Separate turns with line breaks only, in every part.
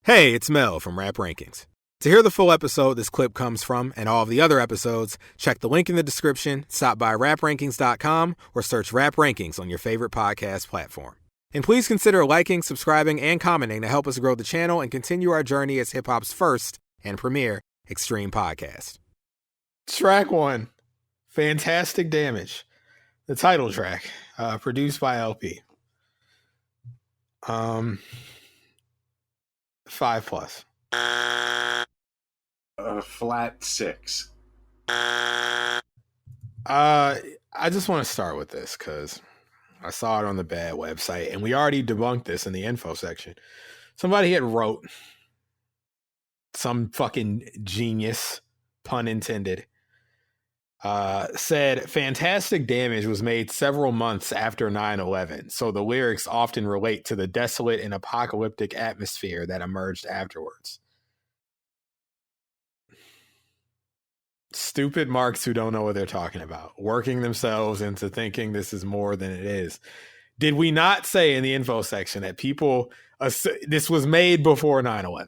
Hey, it's Mel from Rap Rankings. To hear the full episode this clip comes from and all of the other episodes, check the link in the description, stop by raprankings.com, or search Rap Rankings on your favorite podcast platform. And please consider liking, subscribing, and commenting to help us grow the channel and continue our journey as hip-hop's first and premier extreme podcast. Track 1, Fantastic Damage, the title track, produced by LP. 5+.
Flat 6.
I just want to start with this because I saw it on the Bad website, and we already debunked this in the info section. Somebody had wrote, some fucking genius, pun intended, said Fantastic Damage was made several months after 9/11, so the lyrics often relate to the desolate and apocalyptic atmosphere that emerged afterwards. Stupid marks who don't know what they're talking about, working themselves into thinking this is more than it is. Did we not say in the info section that people, this was made before 9/11?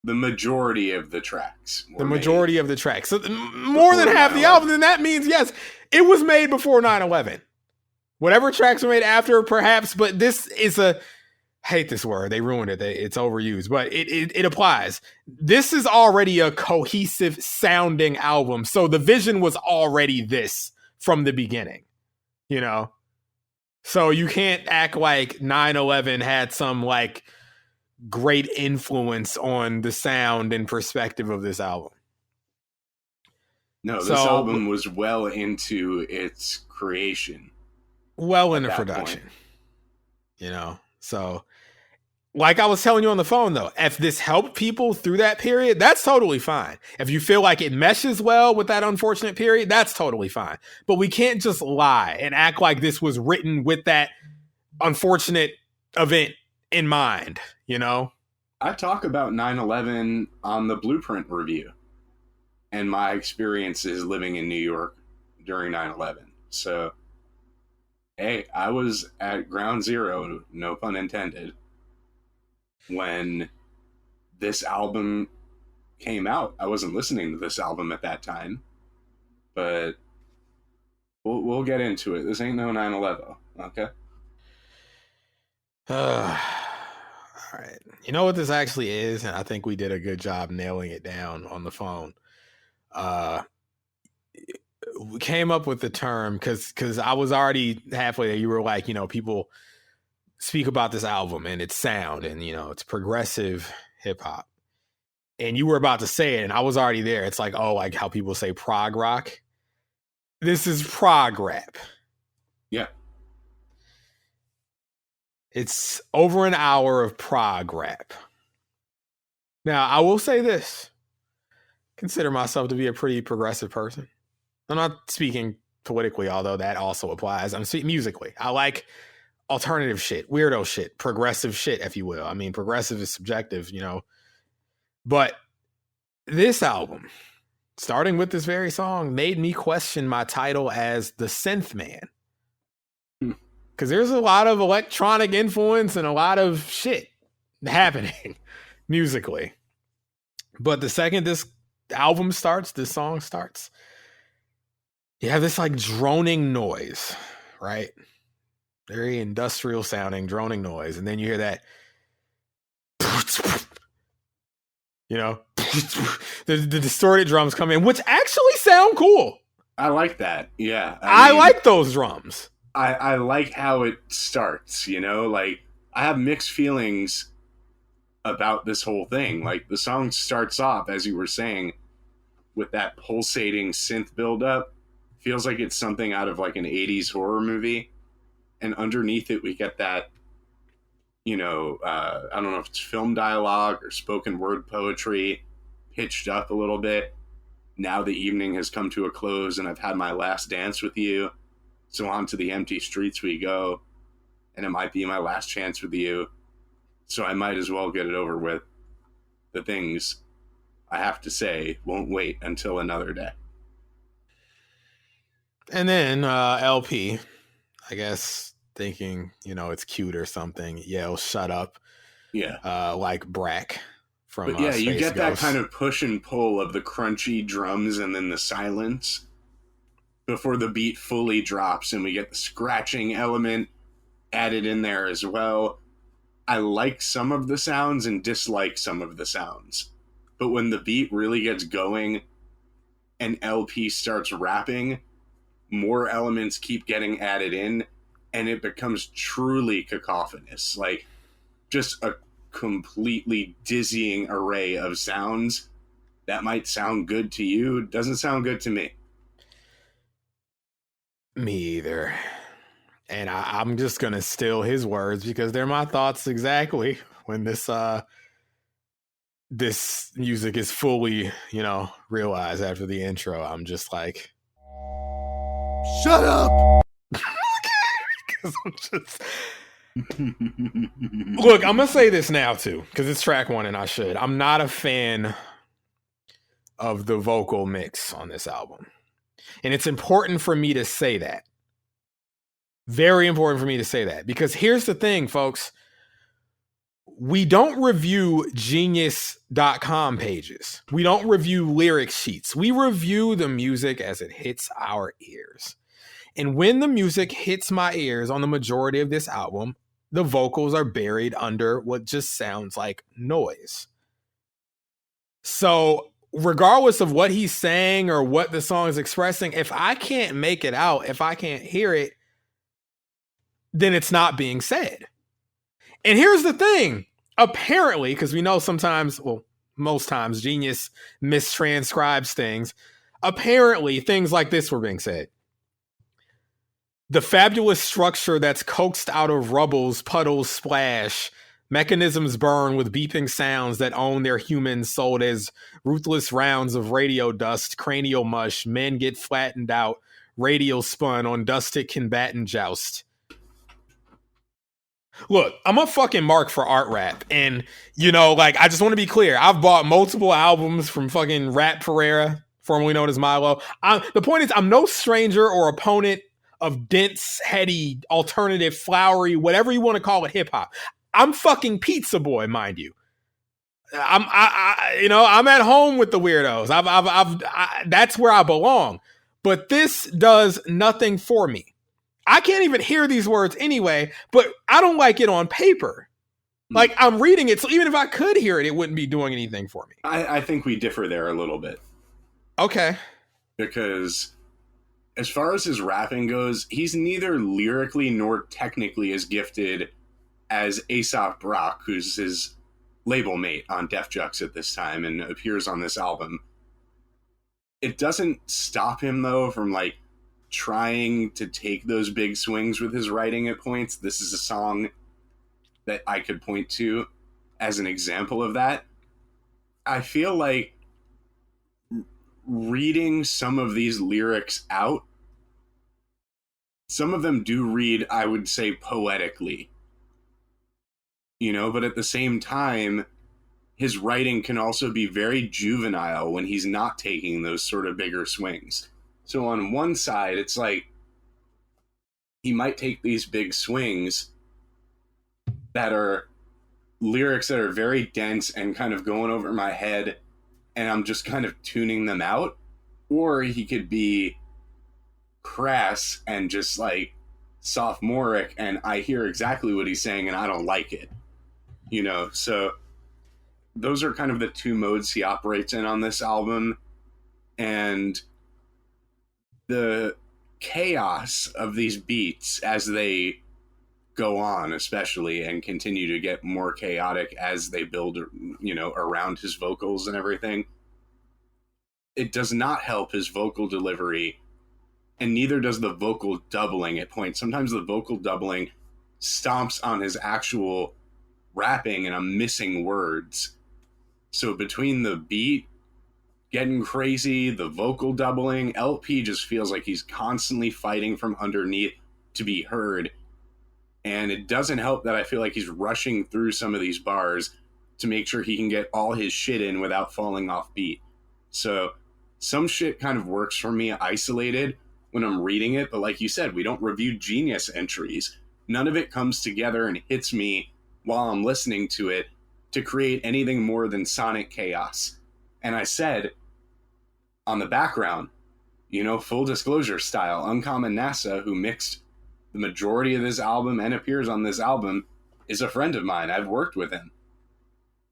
The majority of the tracks.
The majority of the tracks. So more than half the album, then that means, yes, it was made before 9/11. Whatever tracks were made after, perhaps, but this is I hate this word. They ruined it. It's overused, but it applies. This is already a cohesive sounding album. So the vision was already this from the beginning, you know? So you can't act like 9/11 had some like great influence on the sound and perspective of this album.
No, this album was well into its creation.
Well into production. Point. You know? So like I was telling you on the phone, though, if this helped people through that period, that's totally fine. If you feel like it meshes well with that unfortunate period, that's totally fine. But we can't just lie and act like this was written with that unfortunate event in mind, you know?
I talk about 9/11 on the Blueprint review and my experiences living in New York during 9/11. So, hey, I was at ground zero, no pun intended, when this album came out. I wasn't listening to this album at that time, but we'll get into it. This ain't no 9/11, okay?
All right. You know what this actually is? And I think we did a good job nailing it down on the phone. We came up with the term because I was already halfway there. You were like, you know, people speak about this album and its sound and, you know, it's progressive hip hop. And you were about to say it and I was already there. It's like, oh, like how people say prog rock. This is prog rap.
Yeah.
It's over an hour of prog rap. Now, I will say this. Consider myself to be a pretty progressive person. I'm not speaking politically, although that also applies. I'm speaking musically. I like alternative shit, weirdo shit, progressive shit, if you will. I mean, progressive is subjective, you know. But this album, starting with this very song, made me question my title as the Synth Man. Because there's a lot of electronic influence and a lot of shit happening musically. But the second this album starts, this song starts, you have this like droning noise, right? Very industrial sounding droning noise. And then you hear that, you know, the distorted drums come in, which actually sound cool.
I like that. Yeah.
I mean, like those drums.
I like how it starts, you know, like I have mixed feelings about this whole thing. Like the song starts off, as you were saying, with that pulsating synth buildup. Feels like it's something out of like an 80s horror movie. And underneath it, we get that, you know, I don't know if it's film dialogue or spoken word poetry pitched up a little bit. Now the evening has come to a close and I've had my last dance with you. So onto the empty streets we go, and it might be my last chance with you. So I might as well get it over with. The things I have to say won't wait until another day.
And then LP, I guess, thinking, you know, it's cute or something, yells, "Shut up."
Yeah.
like Brack from
But yeah, you
Space
get that
Ghost.
kind of push and pull of the crunchy drums and then the silence before the beat fully drops, and we get the scratching element added in there as well. I like some of the sounds and dislike some of the sounds. But when the beat really gets going and LP starts rapping, more elements keep getting added in, and it becomes truly cacophonous. Like, just a completely dizzying array of sounds that might sound good to you, doesn't sound good to me.
Me either. And I'm just gonna steal his words because they're my thoughts exactly when this music is fully, realized after the intro. I'm just like, shut up. Because I'm just look, I'm gonna say this now too, because it's track one and I should. I'm not a fan of the vocal mix on this album. And it's important for me to say that. Very important for me to say that. Because here's the thing, folks. We don't review genius.com pages. We don't review lyric sheets. We review the music as it hits our ears. And when the music hits my ears on the majority of this album, the vocals are buried under what just sounds like noise. So regardless of what he's saying or what the song is expressing, if I can't make it out, if I can't hear it, then it's not being said. And here's the thing. Apparently, because we know sometimes, well, most times, Genius mistranscribes things. Apparently, things like this were being said. The fabulous structure that's coaxed out of rubbles, puddles splash, mechanisms burn with beeping sounds that own their humans sold as ruthless rounds of radio dust, cranial mush, men get flattened out, radial spun on dusted combatant joust. Look, I'm a fucking mark for art rap. And, I just want to be clear. I've bought multiple albums from fucking Rap Pereira, formerly known as Milo. The point is, I'm no stranger or opponent of dense, heady, alternative, flowery, whatever you want to call it, hip hop. I'm fucking Pizza Boy, mind you. I'm at home with the weirdos. That's where I belong. But this does nothing for me. I can't even hear these words anyway, but I don't like it on paper. Like, I'm reading it, so even if I could hear it, it wouldn't be doing anything for me.
I think we differ there a little bit.
Okay.
Because as far as his rapping goes, he's neither lyrically nor technically as gifted as Aesop Brock, who's his label mate on Def Jux at this time and appears on this album. It doesn't stop him, though, from, trying to take those big swings with his writing at points. This is a song that I could point to as an example of that. I feel like reading some of these lyrics out, some of them do read, I would say, poetically. But at the same time, his writing can also be very juvenile when he's not taking those sort of bigger swings. So on one side, it's like he might take these big swings that are lyrics that are very dense and kind of going over my head, and I'm just kind of tuning them out. Or he could be crass and just sophomoric, and I hear exactly what he's saying and I don't like it. So those are kind of the two modes he operates in on this album. And the chaos of these beats as they go on, especially, and continue to get more chaotic as they build, around his vocals and everything. It does not help his vocal delivery, and neither does the vocal doubling at points. Sometimes the vocal doubling stomps on his actual rapping and I'm missing words. So between the beat getting crazy, the vocal doubling, LP just feels like he's constantly fighting from underneath to be heard. And it doesn't help that I feel like he's rushing through some of these bars to make sure he can get all his shit in without falling off beat. So some shit kind of works for me isolated when I'm reading it, but like you said, we don't review Genius entries. None of it comes together and hits me while I'm listening to it to create anything more than sonic chaos. And I said, on the background, full disclosure style, Uncommon NASA, who mixed the majority of this album and appears on this album, is a friend of mine. I've worked with him.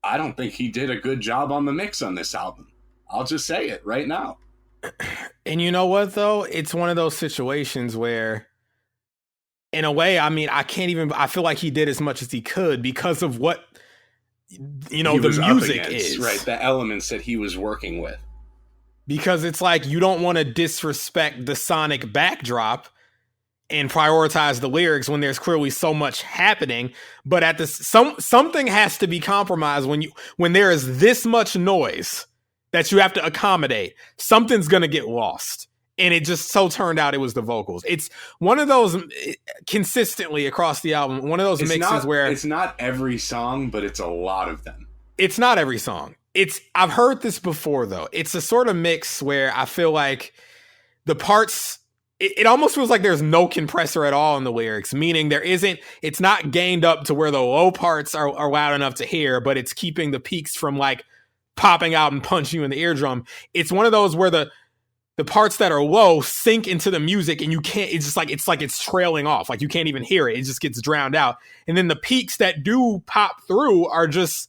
I don't think he did a good job on the mix on this album. I'll just say it right now.
And you know what, though? It's one of those situations where, in a way, I mean, I feel like he did as much as he could because of what, the music is.
Right, the elements that he was working with.
Because it's like, you don't want to disrespect the sonic backdrop and prioritize the lyrics when there's clearly so much happening. But at something has to be compromised when there is this much noise that you have to accommodate. Something's going to get lost. And it just so turned out it was the vocals. It's one of those consistently across the album, one of those mixes where
it's not every song, but it's a lot of them.
It's not every song. I've heard this before, though. It's a sort of mix where I feel like the parts, it almost feels like there's no compressor at all in the lyrics, meaning it's not gained up to where the low parts are loud enough to hear, but it's keeping the peaks from like popping out and punching you in the eardrum. It's one of those where the parts that are low sink into the music and you can't, it's like it's trailing off. Like you can't even hear it. It just gets drowned out. And then the peaks that do pop through are just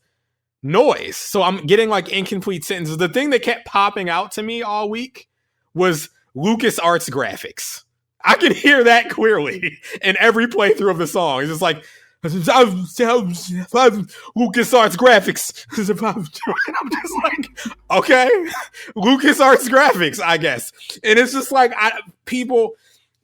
noise. So I'm getting like incomplete sentences. The thing that kept popping out to me all week was LucasArts graphics. I can hear that clearly in every playthrough of the song. It's just like LucasArts graphics. I'm just like, okay, LucasArts graphics, I guess. And it's just like, people,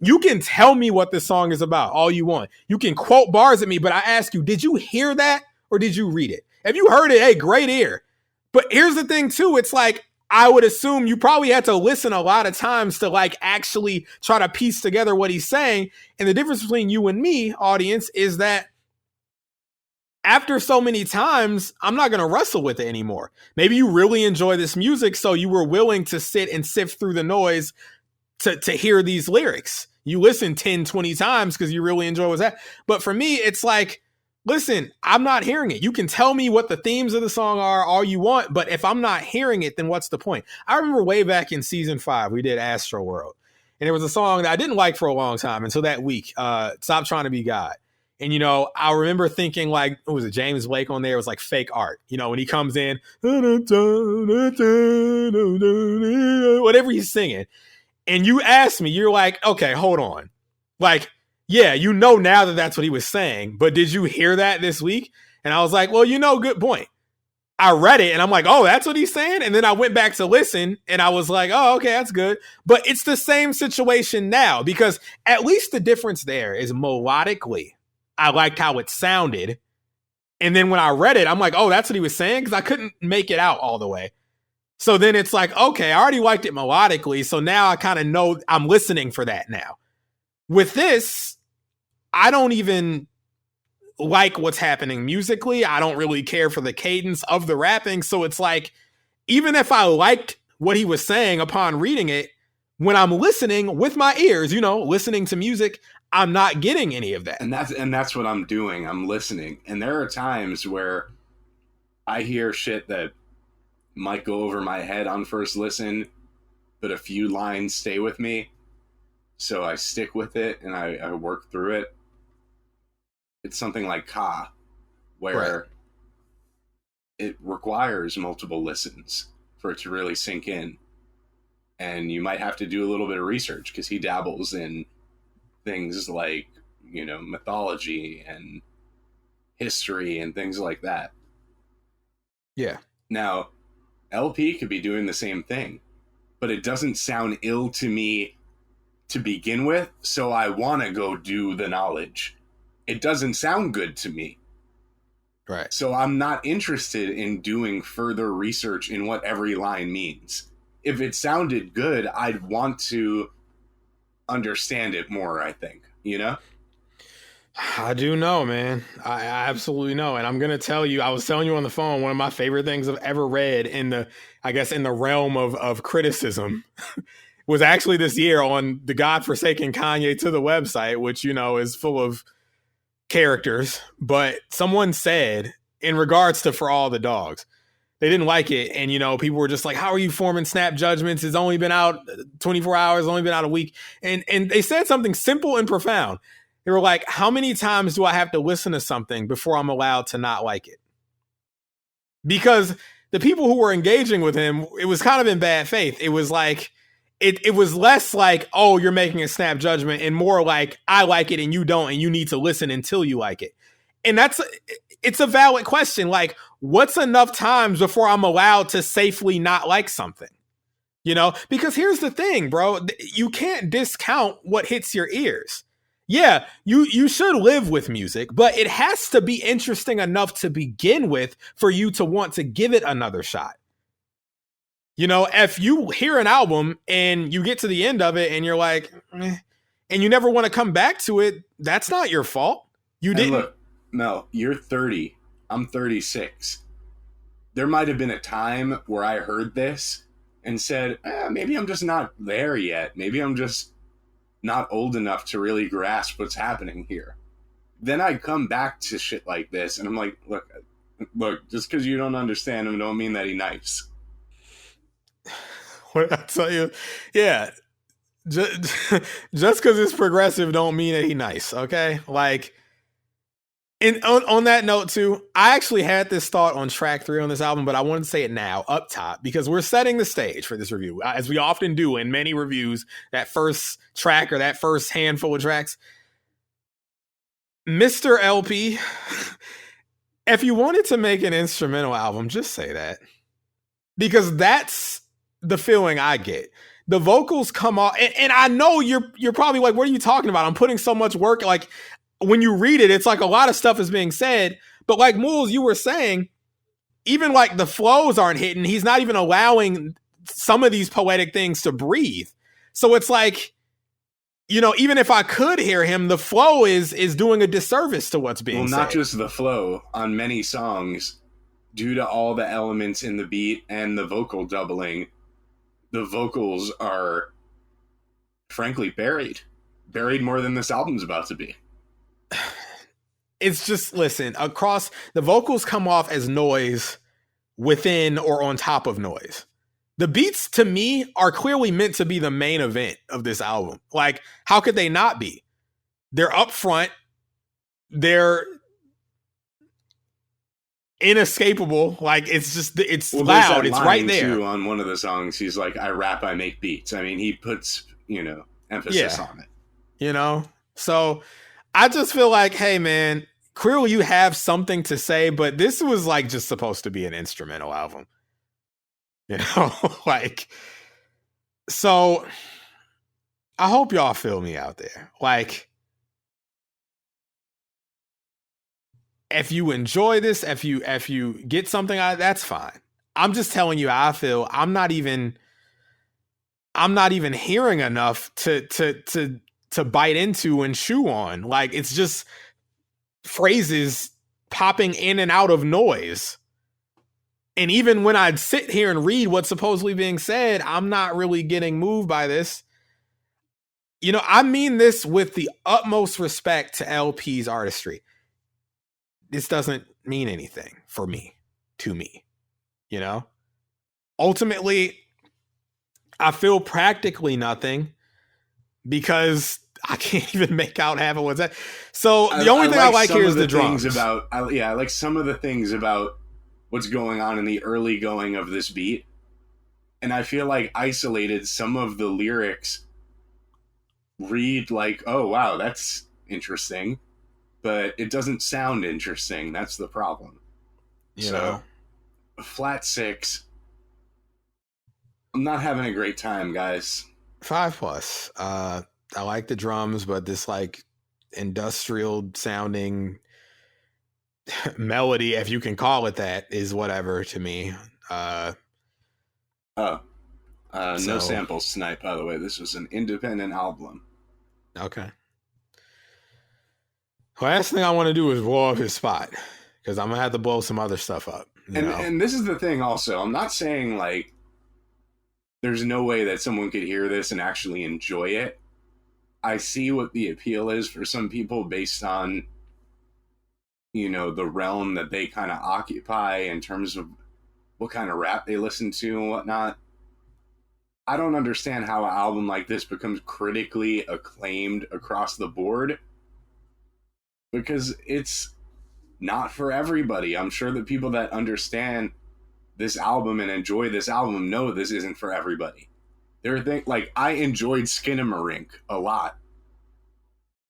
you can tell me what this song is about all you want. You can quote bars at me, but I ask you, did you hear that or did you read it? If you heard it, hey, great ear. But here's the thing too, it's like, I would assume you probably had to listen a lot of times to like actually try to piece together what he's saying. And the difference between you and me, audience, is that after so many times, I'm not going to wrestle with it anymore. Maybe you really enjoy this music, so you were willing to sit and sift through the noise to hear these lyrics. You listen 10, 20 times because you really enjoy what's that. But for me, it's like, listen, I'm not hearing it. You can tell me what the themes of the song are all you want, but if I'm not hearing it, then what's the point? I remember way back in season 5, we did Astro World. And there was a song that I didn't like for a long time until that week, Stop Trying to Be God. And, I remember thinking like, what was it, James Blake on there? It was like fake art. When he comes in, whatever he's singing. And you asked me, you're like, okay, hold on. Like, yeah, now that that's what he was saying, but did you hear that this week? And I was like, well, good point. I read it and I'm like, oh, that's what he's saying. And then I went back to listen and I was like, oh, okay, that's good. But it's the same situation now because at least the difference there is melodically, I liked how it sounded. And then when I read it, I'm like, oh, that's what he was saying because I couldn't make it out all the way. So then it's like, okay, I already liked it melodically. So now I kind of know I'm listening for that now. With this, I don't even like what's happening musically. I don't really care for the cadence of the rapping. So it's like, even if I liked what he was saying upon reading it, when I'm listening with my ears, listening to music, I'm not getting any of that.
And that's what I'm doing. I'm listening. And there are times where I hear shit that might go over my head on first listen, but a few lines stay with me. So I stick with it and I work through it. It's something like Ka, where it requires multiple listens for it to really sink in. And you might have to do a little bit of research because he dabbles in things like, mythology and history and things like that.
Yeah.
Now, LP could be doing the same thing, but it doesn't sound ill to me to begin with, so I want to go do the knowledge. It doesn't sound good to me.
Right.
So I'm not interested in doing further research in what every line means. If it sounded good, I'd want to understand it more, I think,
I do know, man. I absolutely know. And I'm going to tell you, I was telling you on the phone, one of my favorite things I've ever read in the realm of criticism was actually this year on the godforsaken Kanye to the website, which, is full of characters, but someone said in regards to For All the Dogs, they didn't like it. And, people were just like, how are you forming snap judgments? It's only been out 24 hours, only been out a week. And they said something simple and profound. They were like, how many times do I have to listen to something before I'm allowed to not like it? Because the people who were engaging with him, it was kind of in bad faith. It was like, it was less like, oh, you're making a snap judgment, and more like, I like it and you don't, and you need to listen until you like it. And it's a valid question. Like, what's enough times before I'm allowed to safely not like something? Because here's the thing, bro. You can't discount what hits your ears. Yeah, you should live with music, but it has to be interesting enough to begin with for you to want to give it another shot. If you hear an album and you get to the end of it and you're like, and you never want to come back to it, that's not your fault. You didn't.
Look, Mel, you're 30. I'm 36. There might have been a time where I heard this and said, maybe I'm just not there yet. Maybe I'm just not old enough to really grasp what's happening here. Then I come back to shit like this and I'm like, look, just because you don't understand him don't mean that he's nice.
What I tell you, yeah, just because it's progressive don't mean that he's nice, okay? Like, and on that note too, I actually had this thought on track 3 on this album, but I wanted to say it now up top because we're setting the stage for this review, as we often do in many reviews. That first track or that first handful of tracks, Mr. LP, if you wanted to make an instrumental album, just say that, because that's the feeling I get. The vocals come off, and I know you're probably like, what are you talking about? I'm putting so much work. Like, when you read it, it's like a lot of stuff is being said, but like Moulz, you were saying, even like the flows aren't hitting. He's not even allowing some of these poetic things to breathe. So it's like, even if I could hear him, the flow is doing a disservice to what's being said.
Well, not just the flow. On many songs, due to all the elements in the beat and the vocal doubling, the vocals are frankly buried more than this album's about to be.
It's just, listen, across the vocals come off as noise within or on top of noise. The beats to me are clearly meant to be the main event of this album. Like, how could they not be? They're up front. They're inescapable. Like, it's loud. It's right there.
Too, on one of the songs, he's like, I rap, I make beats. I mean, he puts, emphasis on it.
So I just feel like, hey, man, clearly you have something to say, but this was like just supposed to be an instrumental album. Like, so I hope y'all feel me out there. Like, if you enjoy this, if you get something out of it, that's fine. I'm just telling you how I feel. I'm not even hearing enough to bite into and chew on. Like, it's just phrases popping in and out of noise. And even when I sit here and read what's supposedly being said, I'm not really getting moved by this. I mean this with the utmost respect to LP's artistry. This doesn't mean anything for me, to me. Ultimately, I feel practically nothing because I can't even make out half of what's that. So the only thing I like here is the drums.
I like some of the things about what's going on in the early going of this beat. And I feel like isolated, some of the lyrics read like, oh, wow, that's interesting. But it doesn't sound interesting. That's the problem. Flat 6. I'm not having a great time, guys.
5+. I like the drums, but this like industrial sounding melody, if you can call it that, is whatever to me.
No samples tonight, by the way. This was an independent album.
Okay. Last thing I want to do is blow up his spot, because I'm gonna have to blow some other stuff up.
And this is the thing also. I'm not saying like there's no way that someone could hear this and actually enjoy it. I see what the appeal is for some people based on the realm that they kind of occupy in terms of what kind of rap they listen to and whatnot. I don't understand how an album like this becomes critically acclaimed across the board, because it's not for everybody. I'm sure that people that understand this album and enjoy this album know this isn't for everybody. Like, I enjoyed Skinamarink a lot.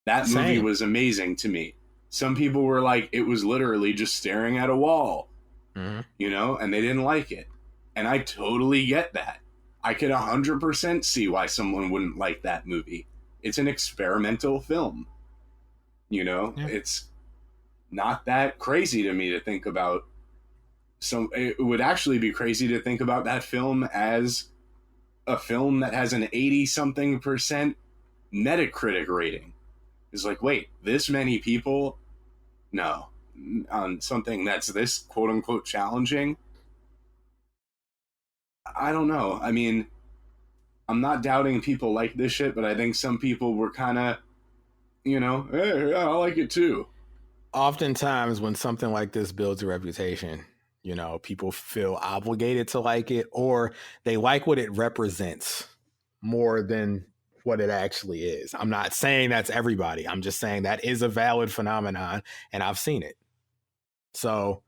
That movie was amazing to me. Some people were like, it was literally just staring at a wall, and they didn't like it. And I totally get that. I could 100% see why someone wouldn't like that movie. It's an experimental film. It's not that crazy to me to think about. It would actually be crazy to think about that film as a film that has an 80-something% Metacritic rating. It's like, wait, this many people? No. On something that's this quote-unquote challenging? I don't know. I mean, I'm not doubting people like this shit, but I think some people were kind of, hey, yeah, I like it too.
Oftentimes when something like this builds a reputation, people feel obligated to like it, or they like what it represents more than what it actually is. I'm not saying that's everybody. I'm just saying that is a valid phenomenon, and I've seen it. So,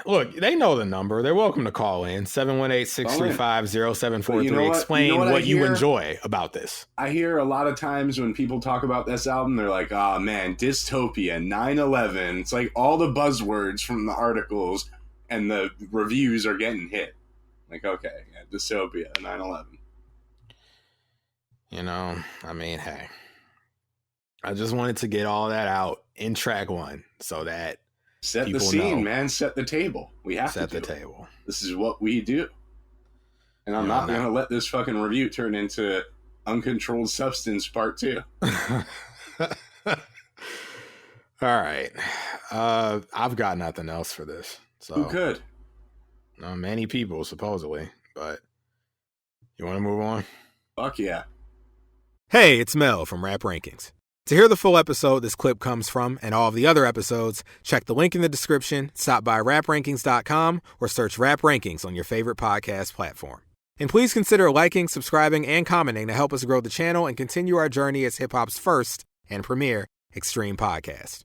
look, they know the number. They're welcome to call in 718-635-0743. Explain what you enjoy about this.
I hear a lot of times when people talk about this album, they're like, oh man, dystopia, 9/11. It's like all the buzzwords from the articles and the reviews are getting hit. Like, okay, yeah, dystopia, 9/11.
I mean, hey, I just wanted to get all that out in track one so that
set the scene, man. Set the table. We have to
set the table.
This is what we do. And I'm not going to let this fucking review turn into Uncontrolled Substance Part 2.
All right. I've got nothing else for this. So
who could?
Many people, supposedly. But you want to move on?
Fuck yeah.
Hey, it's Mel from Rap Rankings. To hear the full episode this clip comes from and all of the other episodes, check the link in the description, stop by raprankings.com, or search Rap Rankings on your favorite podcast platform. And please consider liking, subscribing, and commenting to help us grow the channel and continue our journey as hip-hop's first and premier extreme podcast.